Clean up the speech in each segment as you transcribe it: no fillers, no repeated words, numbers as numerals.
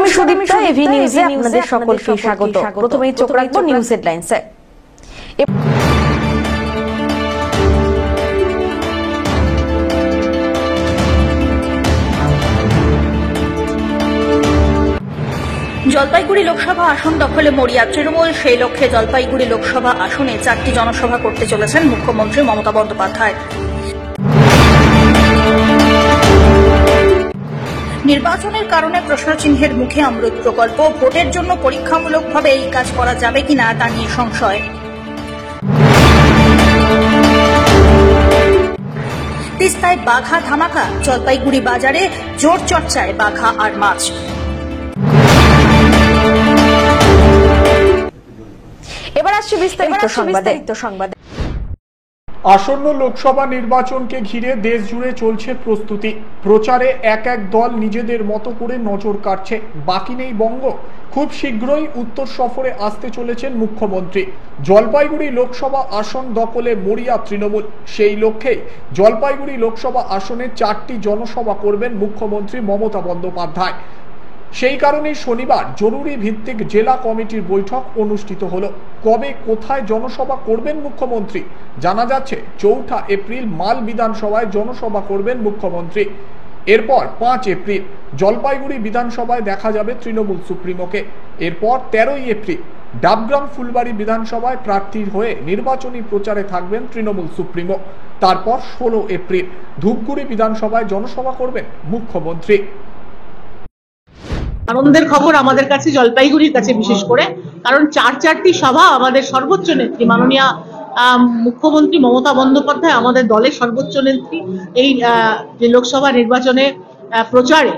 আমি সুদীপ্তা, এভি নিউজে আপনাদের সকলকে স্বাগত। প্রথমেই চোখ রাখবো নিউজ হেডলাইন্সে। জলপাইগুড়ি লোকসভা আসন দখলে মরিয়া তৃণমূল। সেই লক্ষ্যে জলপাইগুড়ি লোকসভা আসনে 4টি জনসভা করতে চলেছেন মুখ্যমন্ত্রী মমতা বন্দ্যোপাধ্যায়। নির্বাচনের কারণে প্রশ্নচিহ্নের মুখে অমৃত প্রকল্প। ভোটের জন্য পরীক্ষামূলকভাবে এই কাজ করা যাবে কিনা তা নিয়ে সংশয়। তিস্তায় বাঘা ধামাকা। জলপাইগুড়ি বাজারে জোর চর্চায় বাঘা আর মাছ। এবার আসছে বিস্তারিত সংবাদে। আসন্ন লোকসভা নির্বাচনকে ঘিরে দেশ জুড়ে চলছে প্রস্তুতি। প্রচারে এক এক দল নিজেদের মতো করে নজর কাটছে। বাকি নেই বঙ্গ। খুব শীঘ্রই উত্তর সফরে আসতে চলেছেন মুখ্যমন্ত্রী। জলপাইগুড়ি লোকসভা আসন দখলে মরিয়া তৃণমূল। সেই লক্ষ্যেই জলপাইগুড়ি লোকসভা আসনে 4টি জনসভা করবেন মুখ্যমন্ত্রী মমতা বন্দ্যোপাধ্যায়। সেই কারণেই শনিবার জরুরি ভিত্তিক জেলা কমিটির বৈঠক অনুষ্ঠিত হলো। কবে কোথায় জনসভা করবেন মুখ্যমন্ত্রী জানা যাচ্ছে। 4 এপ্রিল মাল বিধানসভায় জনসভা করবেন মুখ্যমন্ত্রী। এরপর 5 এপ্রিল জলপাইগুড়ি বিধানসভায় দেখা যাবে তৃণমূল সুপ্রিমোকে। এরপর 13 এপ্রিল ডাবগ্রাম ফুলবাড়ি বিধানসভায় প্রার্থীর হয়ে নির্বাচনী প্রচারে থাকবেন তৃণমূল সুপ্রিমো। তারপর 16 এপ্রিল ধূপগুড়ি বিধানসভায় জনসভা করবেন মুখ্যমন্ত্রী। আনন্দের খবর আমাদের কাছে জলপাইগুড়ির কাছে, বিশেষ করে কারণ 4টি সভা আমাদের সর্বোচ্চ নেত্রী মাননীয় মুখ্যমন্ত্রী মমতা বন্দ্যোপাধ্যায়, আমাদের দলের সর্বোচ্চ নেত্রী, এই যে লোকসভা নির্বাচনে প্রচারে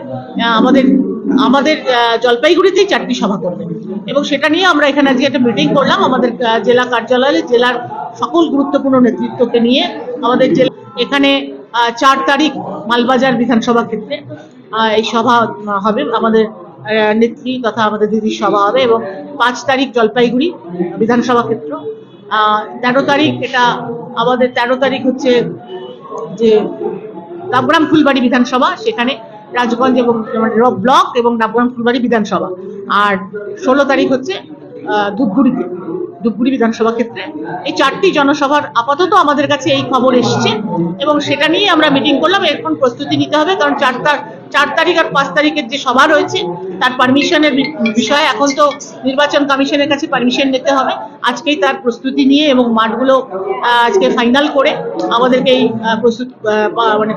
আমাদের জলপাইগুড়িতেই 4টি সভা করবেন এবং সেটা নিয়ে আমরা এখানে আজকে একটা মিটিং করলাম আমাদের জেলা কার্যালয়ে। জেলার সকল গুরুত্বপূর্ণ নেতৃত্বকে নিয়ে আমাদের জেলা এখানে 4 তারিখ মালবাজার বিধানসভা ক্ষেত্রে এই সভা হবে, আমাদের নেত্রী তথা আমাদের দিদির সভা হবে, এবং 5 তারিখ জলপাইগুড়ি বিধানসভা ক্ষেত্র। 13 তারিখ এটা আমাদের 13 তারিখ হচ্ছে যে ডাবগ্রাম ফুলবাড়ি বিধানসভা, সেখানে রাজগঞ্জ এবং ব্লক এবং ডাবগ্রাম ফুলবাড়ি বিধানসভা। আর 16 তারিখ হচ্ছে ধূপগুড়ি বিধানসভা ক্ষেত্রে। এই 4টি জনসভার আপাতত আমাদের কাছে এই খবর এসছে এবং সেটা নিয়ে আমরা মিটিং করলাম। এরপর প্রস্তুতি নিতে হবে, কারণ 4 তারিখ আর 5 তারিখের যে সভা রয়েছে তার পারমিশনের বিষয়ে এখন তো নির্বাচন কমিশনের কাছে পারমিশন নিতে হবে। আজকেই তার প্রস্তুতি নিয়ে এবং মাঠগুলো আজকে ফাইনাল করে আমাদেরকে এই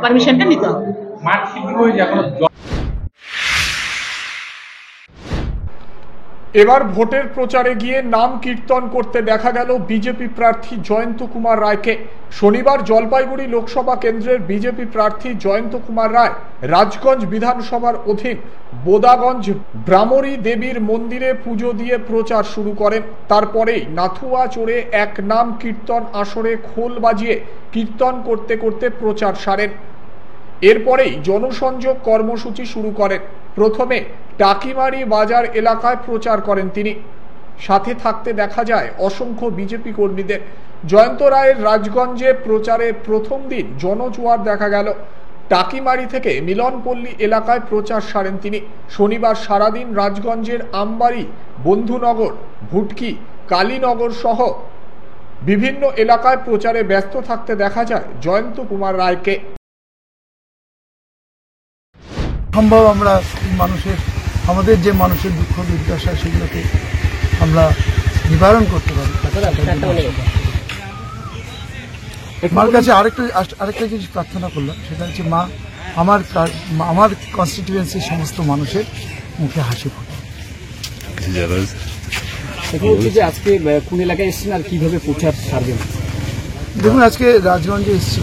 পারমিশনটা নিতে হবে। এবার ভোটের প্রচারে গিয়ে নাম কীর্তন করতে দেখা গেল বিজেপি প্রার্থী জয়ন্ত কুমার রায়কে। শনিবার জলপাইগুড়ি লোকসভা কেন্দ্রের বিজেপি প্রার্থী জয়ন্ত কুমার রায় রাজগঞ্জ বিধানসভার অধীন বোদাগঞ্জ ব্রাহ্মরী দেবীর মন্দিরে পুজো দিয়ে প্রচার শুরু করেন। তারপরেই নাথুয়া চড়ে এক নাম কীর্তন আসরে খোল বাজিয়ে কীর্তন করতে করতে প্রচার সারেন। এরপরেই জনসংযোগ কর্মসূচি শুরু করেন। প্রথমে টাকিমারি বাজার এলাকায় প্রচার করেন তিনি। সাথে থাকতে দেখা যায় অসংখ্য বিজেপি কর্মীদের। জয়ন্ত রায়ের রাজগঞ্জে প্রচারের প্রথম দিন জনজোয়ার দেখা গেল। টাকিমারি থেকে মিলনপল্লী এলাকায় প্রচার সারেন তিনি। শনিবার সারাদিন রাজগঞ্জের আমবাড়ি, বন্ধুনগর, ভুটকি, কালীনগর সহ বিভিন্ন এলাকায় প্রচারে ব্যস্ত থাকতে দেখা যায় জয়ন্ত কুমার রায়কে। সম্ভব আমরা আমাদের যে মানুষের দুঃখ দুর্দশা সেগুলোকে আমরা নিবারণ করতে পারি। মার কাছে আরেকটা জিনিস প্রার্থনা করলাম, সেটা হচ্ছে মা আমার কনস্টিটিউয়েন্সির সমস্ত মানুষের মুখে হাসি ফোটে। আজকে কোন এলাকায় এসেছেন আর কিভাবে প্রচার সারবেন? দেখুন, আজকে রাজগঞ্জে এসেছি,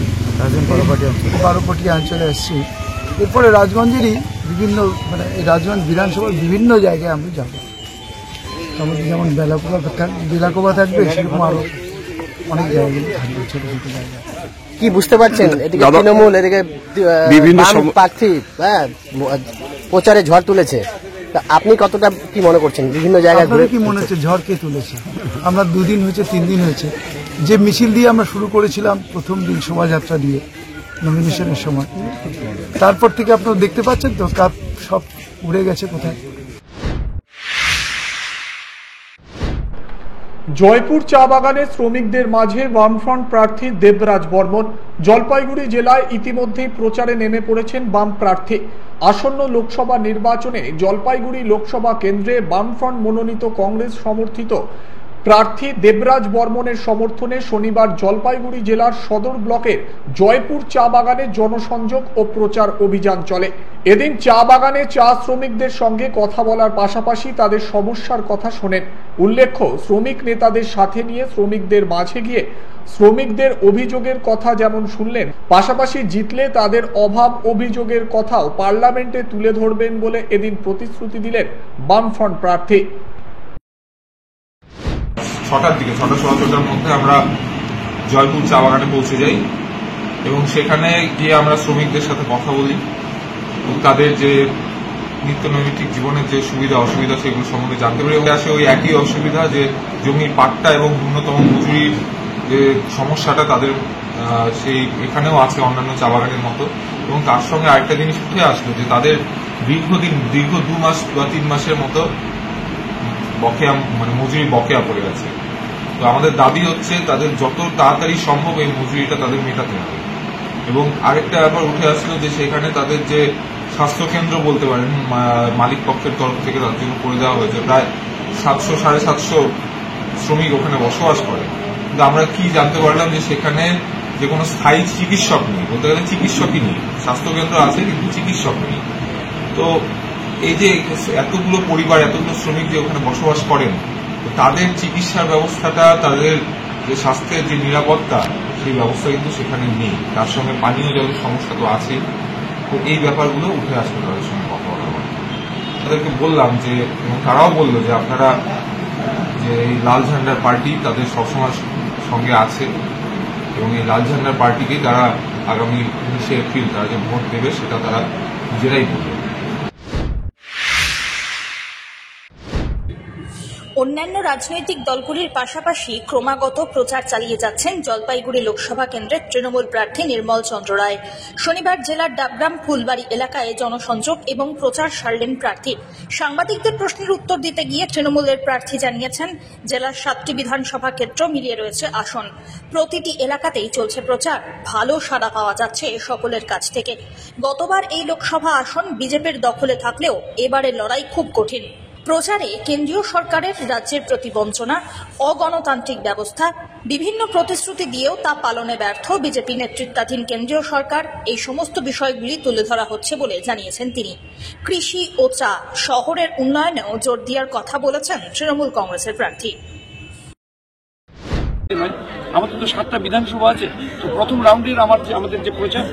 বারোপটিয়া অঞ্চলে এসেছি। এরপরে রাজগঞ্জেরই বিভিন্ন রাজগঞ্জ বিধানসভার বিভিন্ন জায়গায় আমরা যাব। আমাদের যেমন বেলাকোবা থাকবে, সেরকম আরো অনেক জায়গাগুলো থাকবে, ছোট ছোট জায়গা। কি বুঝতে পারছেন এদিকে তৃণমূল, এদিকে বিভিন্ন প্রার্থী প্রচারে ঝড় তুলেছে, আপনি কতটা কি মনে করছেন? বিভিন্ন জায়গায় কি মনে হচ্ছে ঝড় কে তুলেছে? আমরা 2 দিন হয়েছে, 3 দিন হয়েছে যে মিছিল দিয়ে আমরা শুরু করেছিলাম প্রথম দিন শোভাযাত্রা দিয়ে নমিনেশনের সময়, তারপর থেকে আপনারা দেখতে পাচ্ছেন তো কাপ সব উড়ে গেছে কোথায়। জয়পুর চা বাগানে শ্রমিকদের মাঝে বামফ্রন্ট প্রার্থী দেবরাজ বর্মন। জলপাইগুড়ি জেলায় ইতিমধ্যেই প্রচারে নেমে পড়েছেন বাম প্রার্থী। আসন্ন লোকসভা নির্বাচনে জলপাইগুড়ি লোকসভা কেন্দ্রে বামফ্রন্ট মনোনীত কংগ্রেস সমর্থিত প্রার্থী দেবরাজ বর্মনের সমর্থনে শনিবার জলপাইগুড়ি জেলার সদর ব্লকের জয়পুর চা বাগানে জনসংযোগ ও প্রচার অভিযান চলে। এদিন চা বাগানে চা শ্রমিকদের সঙ্গে কথা বলার পাশাপাশি তাদের সমস্যার কথা শোনেন। উল্লেখ্য, শ্রমিক নেতাদের সাথে নিয়ে শ্রমিকদের মাঝে গিয়ে শ্রমিকদের অভিযোগের কথা যেমন শুনলেন, পাশাপাশি জিতলে তাদের অভাব অভিযোগের কথাও পার্লামেন্টে তুলে ধরবেন বলে এদিন প্রতিশ্রুতি দিলেন বামফ্রন্ট প্রার্থী। 6টার দিকে 6:15টার মধ্যে আমরা জয়পুর চা বাগানে পৌঁছে যাই এবং সেখানে গিয়ে আমরা শ্রমিকদের সাথে কথা বলি এবং তাদের যে নিত্য নৈমিত্তিক জীবনের যে সুবিধা অসুবিধা সেগুলো সম্বন্ধে জানতে পারি। এবং আসে ওই একই অসুবিধা যে জমির পাট্টা এবং ন্যূনতম মজুরির যে সমস্যাটা তাদের সেই এখানেও আছে অন্যান্য চা বাগানের মতো। এবং তার সঙ্গে আরেকটা জিনিস উঠে আসলো যে তাদের দীর্ঘ 2 মাস বা 3 মাসের মতো বকেয়া মানে মজুরি বকেয়া পড়ে গেছে। তো আমাদের দাবি হচ্ছে তাদের যত তাড়াতাড়ি সম্ভব এই মজুরিটা তাদের মেটাতে হবে। এবং আরেকটা ব্যাপার উঠে আসলো যে সেখানে তাদের যে স্বাস্থ্যকেন্দ্র বলতে পারেন মালিক পক্ষের তরফ থেকে তার জন্য করে দেওয়া হয়েছে। প্রায় 700-750 শ্রমিক ওখানে বসবাস করে, কিন্তু আমরা কি জানতে পারলাম যে সেখানে যে কোনো স্থায়ী চিকিৎসক নেই, বলতে গেলে চিকিৎসকই নেই। স্বাস্থ্যকেন্দ্র আছে কিন্তু চিকিৎসক নেই। তো এই যে এতগুলো পরিবার এতগুলো শ্রমিক যে ওখানে বসবাস করেন, তো তাদের চিকিৎসার ব্যবস্থাটা, তাদের যে স্বাস্থ্যের যে নিরাপত্তা সেই ব্যবস্থা কিন্তু সেখানে নেই। তার সঙ্গে পানীয় জলের সমস্যা তো আছে। তো এই ব্যাপারগুলো উঠে আসবে তাদের সঙ্গে কথা বলা হয়। তাদেরকে বললাম যে, এবং তারাও বললো যে আপনারা যে এই লাল ঝান্ডার পার্টি তাদের সবসময় সঙ্গে আছে এবং এই লাল ঝান্ডার পার্টিকেই তারা আগামী 19শে এপ্রিল তারা যে ভোট দেবে সেটা তারা নিজেরাই বলবে। অন্যান্য রাজনৈতিক দলগুলির পাশাপাশি ক্রমাগত প্রচার চালিয়ে যাচ্ছেন জলপাইগুড়ি লোকসভা কেন্দ্রের তৃণমূল প্রার্থী নির্মল চন্দ্র রায়। শনিবার জেলার ডাবগ্রাম ফুলবাড়ি এলাকায় জনসংযোগ এবং প্রচার সারলেন প্রার্থী। সাংবাদিকদের প্রশ্নের উত্তর দিতে গিয়ে তৃণমূলের প্রার্থী জানিয়েছেন, জেলার 7টি বিধানসভা ক্ষেত্র মিলিয়ে রয়েছে আসন। প্রতিটি এলাকাতেই চলছে প্রচার, ভালো সাড়া পাওয়া যাচ্ছে সকলের কাছ থেকে। গতবার এই লোকসভা আসন বিজেপির দখলে থাকলেও এবারে লড়াই খুব কঠিন। প্রচারে কেন্দ্রীয় সরকারের রাজ্যের প্রতি বঞ্চনা, অগণতান্ত্রিক ব্যবস্থা, বিভিন্ন প্রতিশ্রুতি দিয়েও তা পালনে ব্যর্থ বিজেপি নেতৃত্বাধীন কেন্দ্রীয় সরকার, এই সমস্ত বিষয়গুলি তুলে ধরা হচ্ছে বলে জানিয়েছেন তিনি। কৃষি ও চা শহরের উন্নয়নেও জোর দেওয়ার কথা বলেছেন তৃণমূল কংগ্রেসের প্রার্থী। আমাদের তো 7টা বিধানসভা আছে, তো প্রথম রাউন্ডের আমাদের যে প্রচার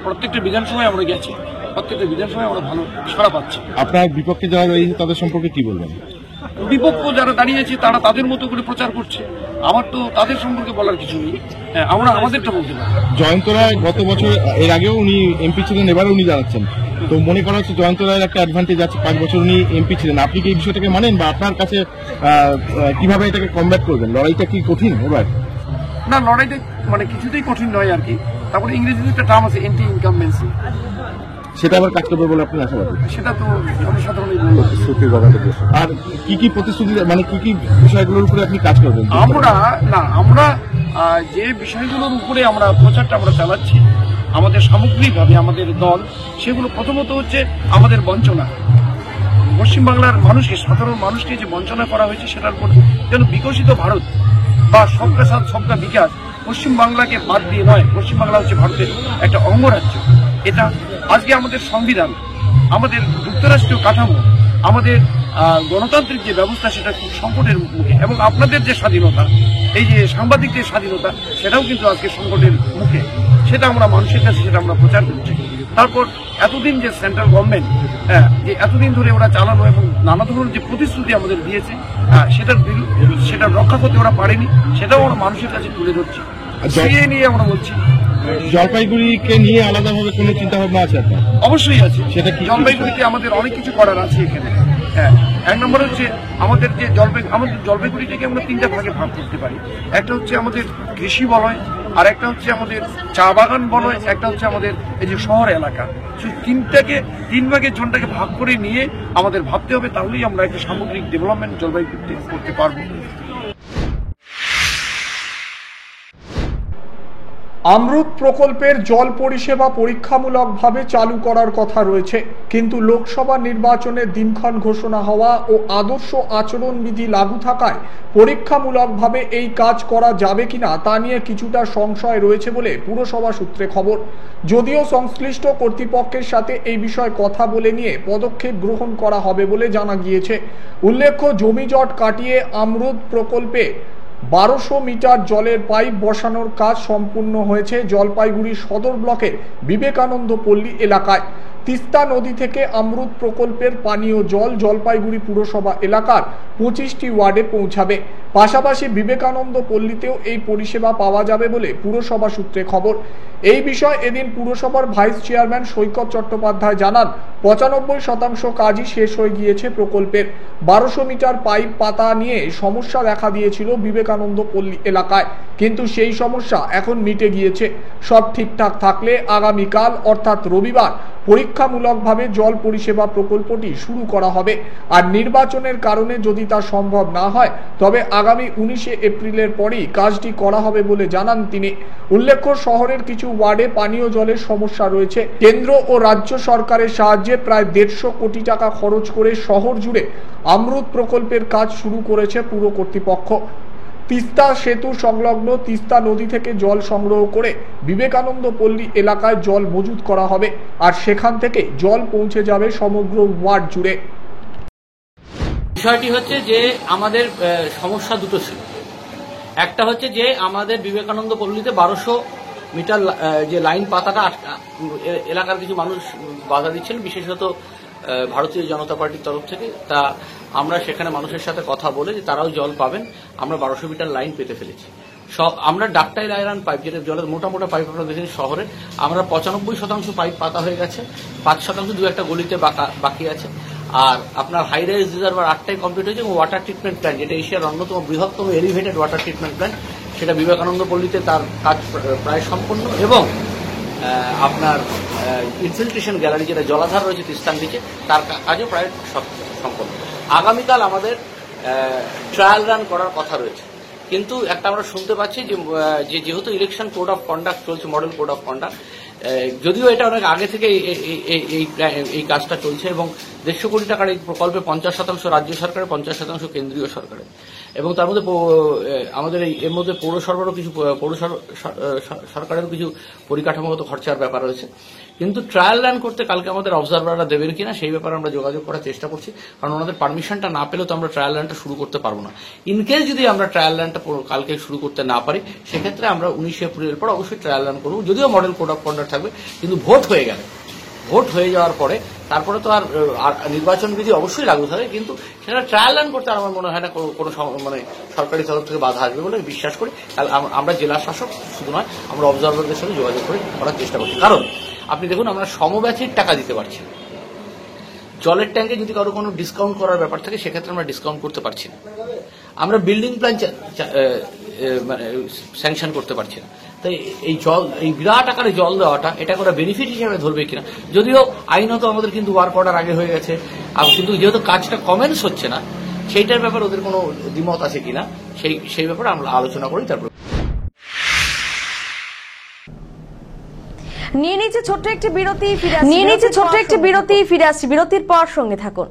প্রত্যেকটা বিধানসভায় আমরা গেছি, প্রত্যেকটা বিধানসভায় আমরা ভালো সাড়া পাচ্ছি। আপনার বিপক্ষে যারা রয়েছে তাদের সম্পর্কে কি বলবেন? বিপক্ষ যারা দাঁড়িয়েছে তারা তাদের মতো করে প্রচার করছে, আমার তো তাদের সম্পর্কে বলার কিছু নেই। আমরা আমাদেরটা বলতে পারি। জয়ন্ত রায় গত বছর এর আগেও উনি এমপি ছিলেন, এবারও উনি জানাচ্ছেন, তো মনে করা হচ্ছে জয়ন্ত রায়ের একটা অ্যাডভান্টেজ আছে, 5 বছর উনি এমপি ছিলেন। আপনি কি এই বিষয়টাকে মানেন বা আপনার কাছে কিভাবে এটাকে কমব্যাট করবেন? লড়াইটা কি কঠিন এবার? না, লড়াইটা মানে কিছুতেই কঠিন নয় আর কি। তারপরে ইংরেজিতে একটা টার্ম আছে এন্টি ইনকামবেন্সি, সেটা আবার কাজ করবে বলে আপনি আশাবাদী? সেটা তো জনসাধারণই আর কি কি প্রতিশ্রুতি মানে কি কি বিষয়গুলোর উপরে আপনি কাজ করবেন? আমরা যে বিষয়গুলোর উপরে আমরা প্রচারটা আমরা চালাচ্ছি আমাদের সামগ্রিকভাবে আমাদের দল, সেগুলো প্রথমত হচ্ছে আমাদের বঞ্চনা, পশ্চিমবাংলার মানুষকে, সাধারণ মানুষকে যে বঞ্চনা করা হয়েছে সেটার উপর যেন বিকশিত ভারত বা সবকা সাথ সবকা বিকাশ পশ্চিমবাংলাকে বাদ দিয়ে নয়। পশ্চিমবাংলা হচ্ছে ভারতের একটা অঙ্গরাজ্য। এটা আজকে আমাদের সংবিধান, আমাদের যুক্তরাষ্ট্রীয় কাঠামো, আমাদের গণতান্ত্রিক যে ব্যবস্থা সেটা খুব সংকটের মুখে, এবং আপনাদের যে স্বাধীনতা, এই যে সাংবাদিকদের স্বাধীনতা, সেটাও কিন্তু আজকে সংকটের মুখে। সেটা আমরা মানুষের কাছে সেটা আমরা প্রচার করছি। তারপর এতদিন যে সেন্ট্রাল গভর্নমেন্ট যে এতদিন ধরে ওরা চালানো এবং নানা ধরনের যে প্রতিশ্রুতি আমাদের দিয়েছে সেটা রক্ষা করতে ওরা পারেনি, সেটাও আমরা মানুষের কাছে তুলে ধরছি। সেই নিয়ে আমরা বলছি। জলপাইগুড়িকে নিয়ে আলাদাভাবে কোনো চিন্তা ভাবনা আছে আপনার? অবশ্যই আছে। সেটা কি? জলপাইগুড়িতে আমাদের অনেক কিছু করার আছে এখানে। এক নম্বর হচ্ছে আমাদের যে জলপাইগুড়িটাকে আমরা 3টা ভাগে ভাগ করতে পারি। একটা হচ্ছে আমাদের কৃষি বলয়, আর একটা হচ্ছে আমাদের চা বাগান বলয়, একটা হচ্ছে আমাদের এই যে শহর এলাকা। 3 ভাগে জোনটাকে ভাগ করে নিয়ে আমাদের ভাবতে হবে, তাহলেই আমরা একটা সামগ্রিক ডেভেলপমেন্ট জলপাইগুড়িতে করতে পারবো। অমৃত প্রকল্পের জল পরিষেবা পরীক্ষামূলকভাবে চালু করার কথা রয়েছে, কিন্তু লোকসভা নির্বাচনের দিনক্ষণ ঘোষণা হওয়া ও আদর্শ আচরণবিধি লাগু থাকায় পরীক্ষামূলকভাবে এই কাজ করা যাবে কিনা তা নিয়ে কিছুটা সংশয় রয়েছে বলে পুরসভা সূত্রে খবর। যদিও সংশ্লিষ্ট কর্তৃপক্ষের সাথে এই বিষয়ে কথা বলে নিয়ে পদক্ষেপ গ্রহণ করা হবে বলে জানা গিয়েছে। উল্লেখ্য, জমিজট কাটিয়ে অমৃত প্রকল্পে 1200 মিটার জলের পাইপ বসানোর কাজ সম্পূর্ণ হয়েছে জলপাইগুড়ি সদর ব্লকের বিবেকানন্দ পল্লী এলাকায়। তিস্তা নদী থেকে অমৃত প্রকল্পের পানীয় জল জলপাইগুড়ি পুরসভা এলাকার 25টি ওয়ার্ডে পৌঁছাবে। পাশাপাশি বিবেকানন্দ পল্লীতেও এই পরিষেবা পাওয়া যাবে বলে পুরসভা সূত্রে খবর। এই বিষয়ে এদিন পুরসভার ভাইস চেয়ারম্যান সৈকত চট্টোপাধ্যায় জানান, 95% কাজই শেষ হয়ে গিয়েছে প্রকল্পের। 1200 মিটার পাইপ পাতা নিয়ে সমস্যা দেখা দিয়েছিল বিবেকানন্দ পল্লী এলাকায়, কিন্তু সেই সমস্যা এখন মিটে গিয়েছে। সব ঠিকঠাক থাকলে আগামীকাল অর্থাৎ রবিবার পরীক্ষামূলকভাবে জল পরিষেবা প্রকল্পটি শুরু করা হবে। আর নির্বাচনের কারণে যদি তা সম্ভব না হয় তবে আগামী 19 এপ্রিলের পরেই কাজটি করা হবে বলে জানান তিনি। উল্লেখ্য, শহরের কিছু ওয়ার্ডে পানীয় জলের সমস্যা রয়েছে। কেন্দ্র ও রাজ্য সরকারের সাহায্যে প্রায় 150 কোটি টাকা খরচ করে শহর জুড়ে অমৃত প্রকল্পের কাজ শুরু করেছে পুর কর্তৃপক্ষ। তিস্তা সেতু সংলগ্ন তিস্তা নদী থেকে জল সংগ্রহ করে বিবেকানন্দ পল্লী এলাকায় জল মজুত করা হবে, আর সেখান থেকে জল পৌঁছে যাবে সমগ্র ওয়ার্ড জুড়ে। বিষয়টি হচ্ছে যে আমাদের সমস্যা দুটো ছিল। একটা হচ্ছে যে আমাদের বিবেকানন্দ পল্লীতে 1200 মিটার যে লাইন পাতাটা এলাকার কিছু মানুষ বাধা দিচ্ছেন, বিশেষত ভারতীয় জনতা পার্টির তরফ থেকে। তা আমরা সেখানে মানুষের সাথে কথা বলে যে তারাও জল পাবেন, আমরা 1200 মিটার লাইন পেতে ফেলেছি। আমরা ডাকটাইল আয়রন পাইপ, যেটা জলের মোটা মোটা পাইপ আপনারা দেখেছি শহরে, আমরা 95% পাইপ পাতা হয়ে গেছে, 5% দু একটা গলিতে বাকি আছে। আর আপনার হাই রাইজ রিজার্ভার 8টাই কমপ্লিট হয়েছে এবং ওয়াটার ট্রিটমেন্ট প্ল্যান্ট, যেটা এশিয়ার অন্যতম বৃহত্তম এলিভেটেড ওয়াটার ট্রিটমেন্ট প্ল্যান্ট, সেটা বিবেকানন্দ পল্লীতে তার কাজ প্রায় সম্পন্ন। এবং আপনার ইনফিল্ট্রেশন গ্যালারি, যেটা জলাধার রয়েছে তিস্তার নিচে, তার কাজও প্রায় সম্পন্ন। আগামীকাল আমাদের ট্রায়াল রান করার কথা রয়েছে, কিন্তু একটা আমরা শুনতে পাচ্ছি যে যেহেতু ইলেকশন কোড অফ কন্ডাক্ট চলছে, মডেল কোড অফ কন্ডাক্ট, যদিও এটা অনেক আগে থেকে এই কাজটা চলছে এবং 150 কোটি টাকার এই প্রকল্পে 50% রাজ্য সরকারের, 50% কেন্দ্রীয় সরকারের, এবং তার মধ্যে আমাদের এর মধ্যে পৌর সরকারেরও কিছু পরিকাঠামোগত খরচার ব্যাপার রয়েছে। কিন্তু ট্রায়াল রান করতে কালকে আমাদের অবজারভাররা দেবেন কিনা সেই ব্যাপারে আমরা যোগাযোগ করার চেষ্টা করছি, কারণ ওনাদের পারমিশনটা না পেলে তো আমরা ট্রায়াল রানটা শুরু করতে পারবো না। ইনকেস যদি আমরা ট্রায়াল রানটা কালকে শুরু করতে না পারি, সেক্ষেত্রে আমরা 19 এপ্রিলের পর অবশ্যই ট্রায়াল রান করবো, যদিও মডেল কোড অফ কন্ডাক্ট থাকবে। কিন্তু ভোট হয়ে যাওয়ার পরে তারপরে তো আর নির্বাচন বিধি অবশ্যই লাগু থাকে, কিন্তু সেটা ট্রায়াল রান করতে আমার মনে হয় না কোনো সরকারি তরফ থেকে বাধা আসবে বলে বিশ্বাস করি। আমরা জেলা শাসক শুধু নয়, আমরা অবজারভারদের সাথে যোগাযোগ করে করার চেষ্টা করছি। কারণ আপনি দেখুন, আমরা সমব্যথীর টাকা দিতে পারছি না। জলের ট্যাঙ্কে যদি কারো কোনো ডিসকাউন্ট করার ব্যাপার থাকে, সেক্ষেত্রে আমরা ডিসকাউন্ট করতে পারছি না। আমরা বিল্ডিং প্ল্যান স্যাংশন করতে পারছি না। তাই এই বিরাট আকারে জল দেওয়াটা, এটা করে বেনিফিট হিসেবে ধরবে কিনা, যদিও আইনত আমাদের কিন্তু ওয়ার্ক অর্ডার আগে হয়ে গেছে, কিন্তু যেহেতু কাজটা কমেন্স হচ্ছে না, সেইটার ব্যাপারে ওদের কোনো দ্বিমত আছে কিনা সেই ব্যাপারে আমরা আলোচনা করি। তারপর নিয়ে নিচ্ছে ছোট্ট একটি বিরতি, ফিরে আসছি বিরতির পর সঙ্গে থাকুন।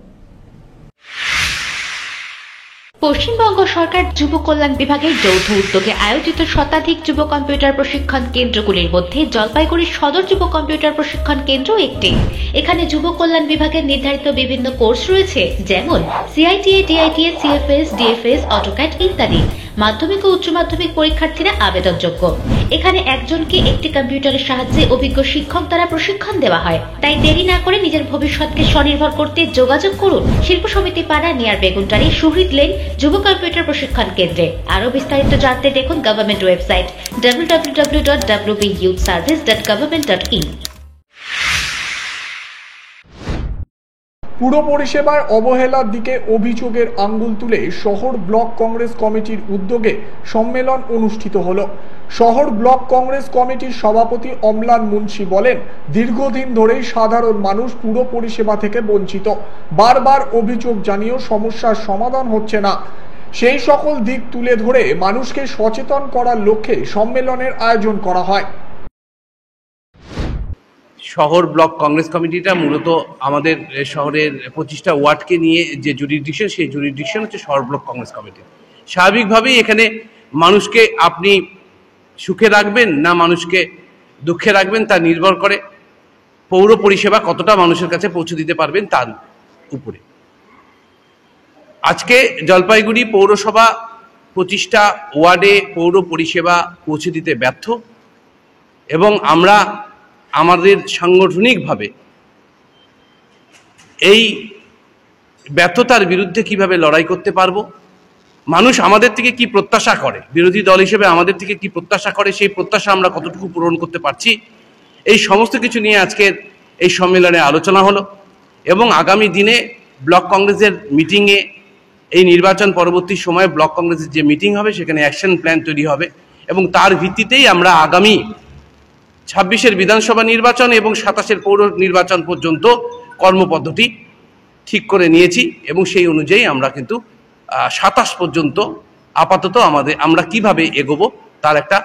পশ্চিমবঙ্গ সরকার যুব কল্যাণ বিভাগের যৌথ উদ্যোগে আয়োজিত শতাধিক যুব কম্পিউটার প্রশিক্ষণ কেন্দ্রগুলির মধ্যে জলপাইগুড়ি সদর যুব কম্পিউটার প্রশিক্ষণ কেন্দ্র একটি। এখানে যুব কল্যাণ বিভাগের নির্ধারিত বিভিন্ন কোর্স রয়েছে, যেমন সিআইটিএ, ডিআইটিএ, সিএফএস, ডিএফএস, অটোক্যাড ইত্যাদি। মাধ্যমিক ও উচ্চ মাধ্যমিক পরীক্ষার্থীরা আবেদনযোগ্য। এখানে একজনকে একটি কম্পিউটারের সাহায্যে অভিজ্ঞ শিক্ষক দ্বারা প্রশিক্ষণ দেওয়া হয়। তাই দেরি না করে নিজের ভবিষ্যৎকে স্বনির্ভর করতে যোগাযোগ করুন শিল্প সমিতি পাড়া, নিয়ার বেগুনটারি, শহীদ লেন যুব কম্পিউটার প্রশিক্ষণ কেন্দ্রে। আরো বিস্তারিত জানতে দেখুন গভর্নমেন্ট ওয়েবসাইট www.wbyouthservice.government.in। পুর পরিষেবার অবহেলার দিকে অভিযোগের আঙ্গুল তুলে শহর ব্লক কংগ্রেস কমিটির উদ্যোগে সম্মেলন অনুষ্ঠিত হলো। শহর ব্লক কংগ্রেস কমিটির সভাপতি অম্লান মুন্সি বলেন, দীর্ঘদিন ধরেই সাধারণ মানুষ পুর পরিষেবা থেকে বঞ্চিত। বারবার অভিযোগ জানিয়েও সমস্যার সমাধান হচ্ছে না। সেই সকল দিক তুলে ধরে মানুষকে সচেতন করার লক্ষ্যে সম্মেলনের আয়োজন করা হয়। শহর ব্লক কংগ্রেস কমিটিটা মূলত আমাদের শহরের 25টা ওয়ার্ডকে নিয়ে যে জুরিডিকশন, সেই জুরিডিকশন হচ্ছে শহর ব্লক কংগ্রেস কমিটি। স্বাভাবিকভাবেই এখানে মানুষকে আপনি সুখে রাখবেন না মানুষকে দুঃখে রাখবেন তা নির্ভর করে পৌর পরিষেবা কতটা মানুষের কাছে পৌঁছে দিতে পারবেন তার উপরে। আজকে জলপাইগুড়ি পৌরসভা 25টা ওয়ার্ডে পৌর পরিষেবা পৌঁছে দিতে ব্যর্থ, এবং আমরা আমাদের সাংগঠনিকভাবে এই ব্যর্থতার বিরুদ্ধে কিভাবে লড়াই করতে পারবো, মানুষ আমাদের থেকে কি প্রত্যাশা করে, বিরোধী দল হিসেবে আমাদের থেকে কি প্রত্যাশা করে, সেই প্রত্যাশা আমরা কতটুকু পূরণ করতে পারছি, এই সমস্ত কিছু নিয়ে আজকের এই সম্মেলনে আলোচনা হলো। এবং আগামী দিনে ব্লক কংগ্রেসের মিটিংয়ে, এই নির্বাচন পরবর্তী সময়ে ব্লক কংগ্রেসের যে মিটিং হবে সেখানে অ্যাকশন প্ল্যান তৈরি হবে, এবং তার ভিত্তিতেই আমরা আগামী 26-এর বিধানসভা নির্বাচন এবং 27-এর পৌর নির্বাচন পর্যন্ত কর্মপদ্ধতি ঠিক করে নিয়েছি, এবং সেই অনুযায়ী আমরা কিন্তু 27 পর্যন্ত আপাতত আমরা কিভাবে এগোবো তার একটা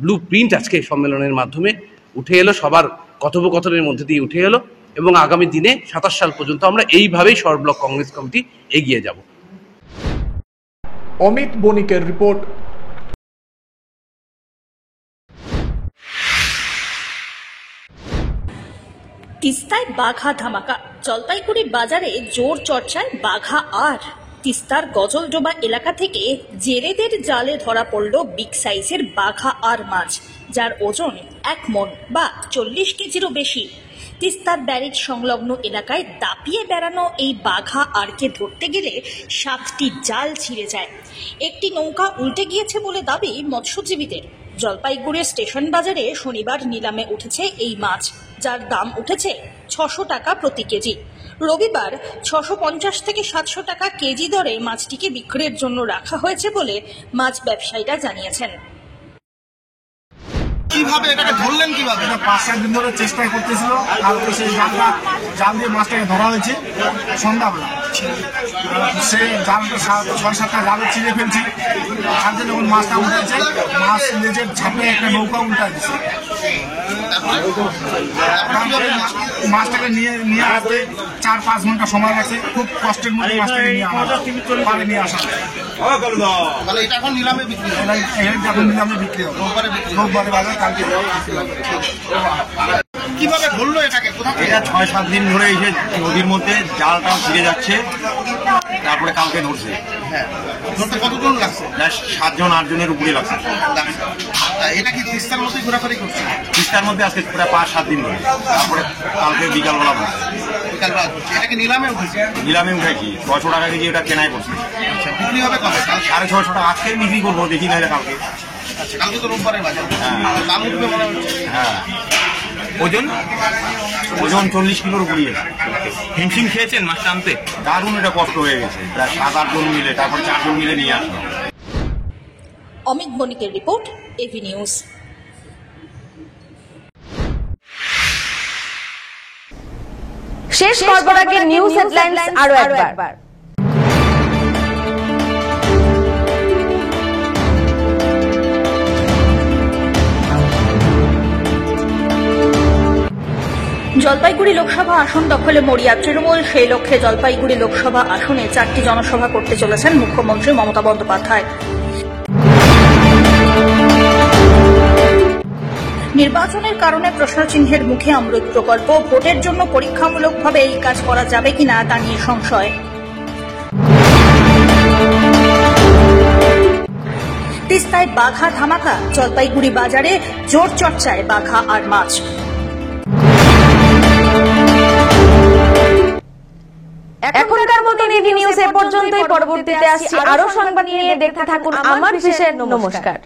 ব্লু প্রিন্ট আজকে সম্মেলনের মাধ্যমে উঠে এলো, সবার কথোপকথনের মধ্যে দিয়ে উঠে এলো, এবং আগামী দিনে 27 সাল পর্যন্ত আমরা এইভাবেই শহর ব্লক কংগ্রেস কমিটি এগিয়ে যাব। অমিত বণিকের রিপোর্ট। তিস্তায় বাঘা ধামাকা, জলপাইগুড়ি বাজারে জোর চর্চায় বাঘা আর। তিস্তার গজলডোবা এলাকা থেকে জেলেদের জালে ধরা পড়ল বিগ সাইজের বাঘা আর মাছ, যার ওজন 1 মণ বা 40 কেজিরও বেশি। তিস্তার ব্যারেজ সংলগ্ন এলাকায় দাপিয়ে বেড়ানো এই বাঘা আরকে ধরতে গেলে 7টি জাল ছিঁড়ে যায়। একটি নৌকা উল্টে গিয়েছে বলে দাবি মৎস্যজীবীদের। জলপাইগুড়ির স্টেশন বাজারে শনিবার নিলামে উঠেছে এই মাছ, যার দাম উঠেছে 600 টাকা প্রতি কেজি। রবিবার 650 থেকে 700 টাকা কেজি দরে মাছটিকে বিক্রয়ের জন্য রাখা হয়েছে বলে মাছ ব্যবসায়ীরা জানিয়েছেন। কিভাবে এটাকে ধরলেন, কিভাবে? 5-7 দিন ধরে চেষ্টা করতেছিল, কালকে সেই জাল দিয়ে মাছটাকে ধরা হয়েছে সন্ধ্যাবেলা। সে জালটা 6-7টা জালে ছিঁড়ে ফেলছি। কালকে যখন মাছটা উঠেছে, মাছ নিজের ঝাঁপে একটা নৌকা উল্টা দিচ্ছে। মাছটাকে নিয়ে আসতে 4-5 ঘন্টা সময় লাগছে। খুব কষ্টের মধ্যে মাছটাকে নিয়ে আসা। এটা এখন নিলামে বিক্রি হবে, রোববারে বাজার। কিভাবে ধরলো এটাকে? এটা 6-7 দিন ধরে এসে নদীর মধ্যে জালটা ছিঁড়ে যাচ্ছে, তারপরে কালকে ধরছে। হ্যাঁ, ধরতে কতজন লাগছে? 7-8 জনের উপরে লাগছে। এটা কি তিস্তার মধ্যে ঘোরাফেরি করছে? তিস্তার মধ্যে আজকে প্রায় 5-7 দিন ধরে, তারপরে কালকে বিকালবেলা বলছে। এটাকে নিলামে উঠেছে? নিলামে উঠেছি 600 টাকা কেজি, এটা কেনাই পড়ছে। বিক্রি হবে কবে? 650 টাকা। আজকে বিক্রি করবো, দেখি না কালকে। কালকে তো রোববারের বাজার, দাম উঠবে মনে হচ্ছে। হ্যাঁ, ওজন 40 কিলোর উপরে। হিমশিম খেয়েছেন মাছটা আনতে? দারুণ এটা কষ্ট হয়ে গেছে, প্রায় 7-8 জন মিলে, তারপর 4 জন মিলে নিয়ে আসলো। অমিত বণিকের রিপোর্ট, এভি নিউজ। শেষ করবার আগে নিউজ হেডলাইন্স আরো একবার। জলপাইগুড়ি লোকসভা আসন দখলে মরিয়া তৃণমূল। সেই লক্ষ্যে জলপাইগুড়ি লোকসভা আসনে 4টি জনসভা করতে চলেছেন মুখ্যমন্ত্রী মমতা বন্দ্যোপাধ্যায়। নির্বাচনের কারণে প্রশ্নচিহ্নের মুখে অমৃত প্রকল্প, ভোটের জন্য পরীক্ষামূলকভাবে এই কাজ করা যাবে কিনা তা নিয়ে সংশয়। তিস্তায় বাঘা ধামাকা, জলপাইগুড়ি বাজারে জোর চর্চায় বাঘা আর মাছ। এখনকার মতো এভি নিউজ এ পর্যন্তই। পরবর্তীতে আসছি আরো সংবাদ নিয়ে, দেখতে থাকুন আমার বিশেষ। নমস্কার।